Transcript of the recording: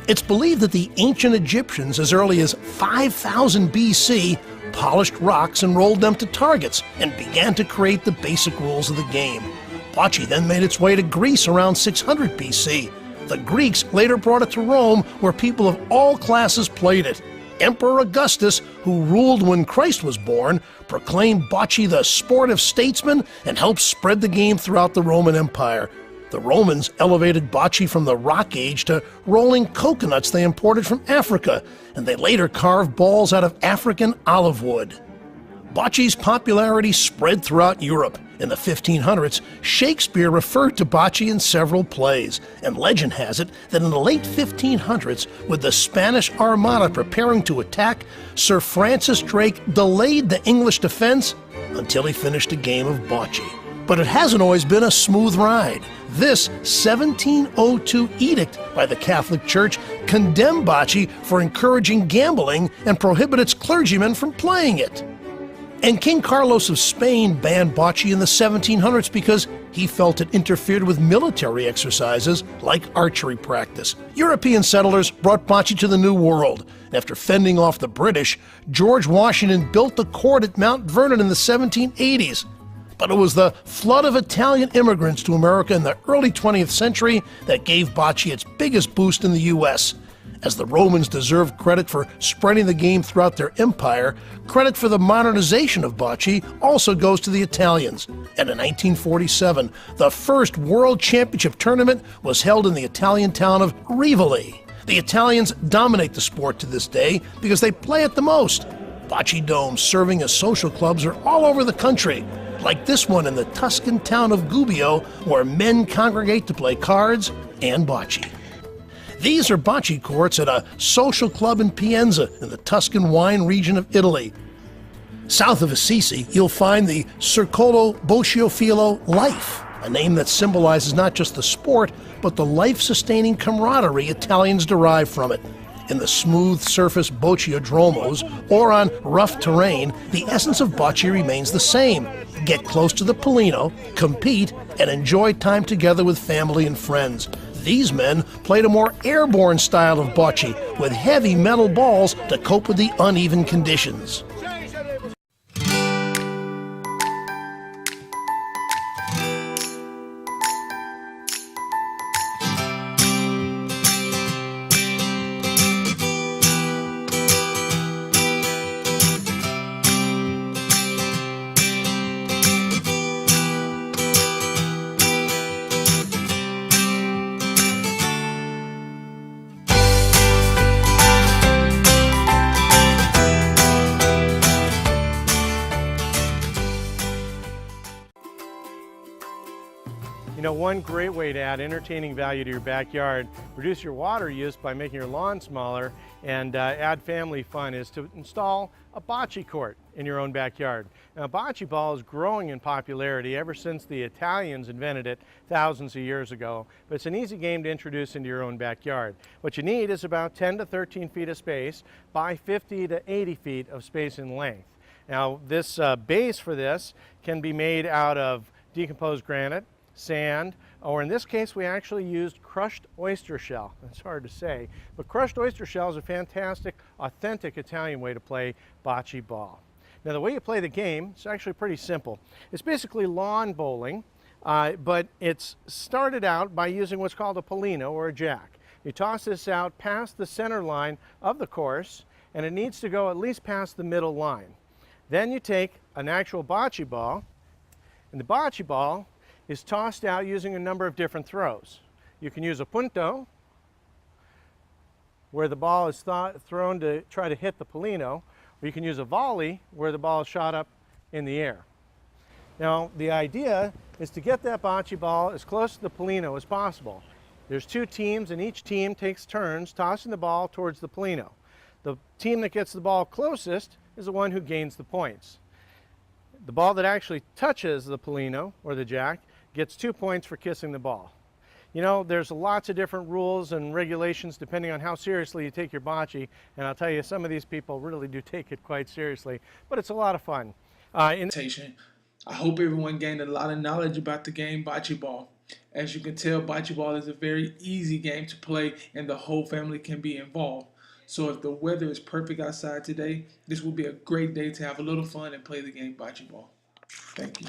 It's believed that the ancient Egyptians, as early as 5000 BC, polished rocks and rolled them to targets and began to create the basic rules of the game. Bocce then made its way to Greece around 600 BC. The Greeks later brought it to Rome, where people of all classes played it. Emperor Augustus, who ruled when Christ was born, proclaimed bocce the sport of statesmen and helped spread the game throughout the Roman Empire. The Romans elevated bocce from the Rock Age to rolling coconuts they imported from Africa, and they later carved balls out of African olive wood. Bocce's popularity spread throughout Europe. In the 1500s, Shakespeare referred to bocce in several plays, and legend has it that in the late 1500s, with the Spanish Armada preparing to attack, Sir Francis Drake delayed the English defense until he finished a game of bocce. But it hasn't always been a smooth ride. This 1702 edict by the Catholic Church condemned bocce for encouraging gambling and prohibited its clergymen from playing it. And King Carlos of Spain banned bocce in the 1700s because he felt it interfered with military exercises like archery practice. European settlers brought bocce to the New World. After fending off the British, George Washington built the court at Mount Vernon in the 1780s. But it was the flood of Italian immigrants to America in the early 20th century that gave bocce its biggest boost in the U.S. As the Romans deserved credit for spreading the game throughout their empire, credit for the modernization of bocce also goes to the Italians. And in 1947, the first World Championship tournament was held in the Italian town of Rivoli. The Italians dominate the sport to this day because they play it the most. Bocce domes serving as social clubs are all over the country, like this one in the Tuscan town of Gubbio, where men congregate to play cards and bocce. These are bocce courts at a social club in Pienza in the Tuscan wine region of Italy. South of Assisi, you'll find the Circolo Bocciofilo Life, a name that symbolizes not just the sport, but the life-sustaining camaraderie Italians derive from it. In the smooth surface bocciodromos or on rough terrain, the essence of bocce remains the same. Get close to the Polino, compete, and enjoy time together with family and friends. These men played a more airborne style of bocce with heavy metal balls to cope with the uneven conditions. You know, one great way to add entertaining value to your backyard, reduce your water use by making your lawn smaller, and add family fun is to install a bocce court in your own backyard. Now, bocce ball is growing in popularity ever since the Italians invented it thousands of years ago, but it's an easy game to introduce into your own backyard. What you need is about 10 to 13 feet of space by 50 to 80 feet of space in length. Now, this base for this can be made out of decomposed granite, sand, or in this case we actually used crushed oyster shell. It's hard to say, but crushed oyster shell is a fantastic, authentic Italian way to play bocce ball. Now, the way you play the game is actually pretty simple. It's basically lawn bowling, but it's started out by using what's called a Polino or a jack. You toss this out past the center line of the course, and it needs to go at least past the middle line. Then you take an actual bocce ball, and the bocce ball is tossed out using a number of different throws. You can use a punto, where the ball is thrown to try to hit the Polino, or you can use a volley, where the ball is shot up in the air. Now, the idea is to get that bocce ball as close to the Polino as possible. There's two teams, and each team takes turns tossing the ball towards the Polino. The team that gets the ball closest is the one who gains the points. The ball that actually touches the Polino, or the jack, gets 2 points for kissing the ball. You know, there's lots of different rules and regulations depending on how seriously you take your bocce, and I'll tell you, some of these people really do take it quite seriously, but it's a lot of fun. I hope everyone gained a lot of knowledge about the game bocce ball. As you can tell, bocce ball is a very easy game to play and the whole family can be involved. So if the weather is perfect outside today, this will be a great day to have a little fun and play the game bocce ball. Thank you.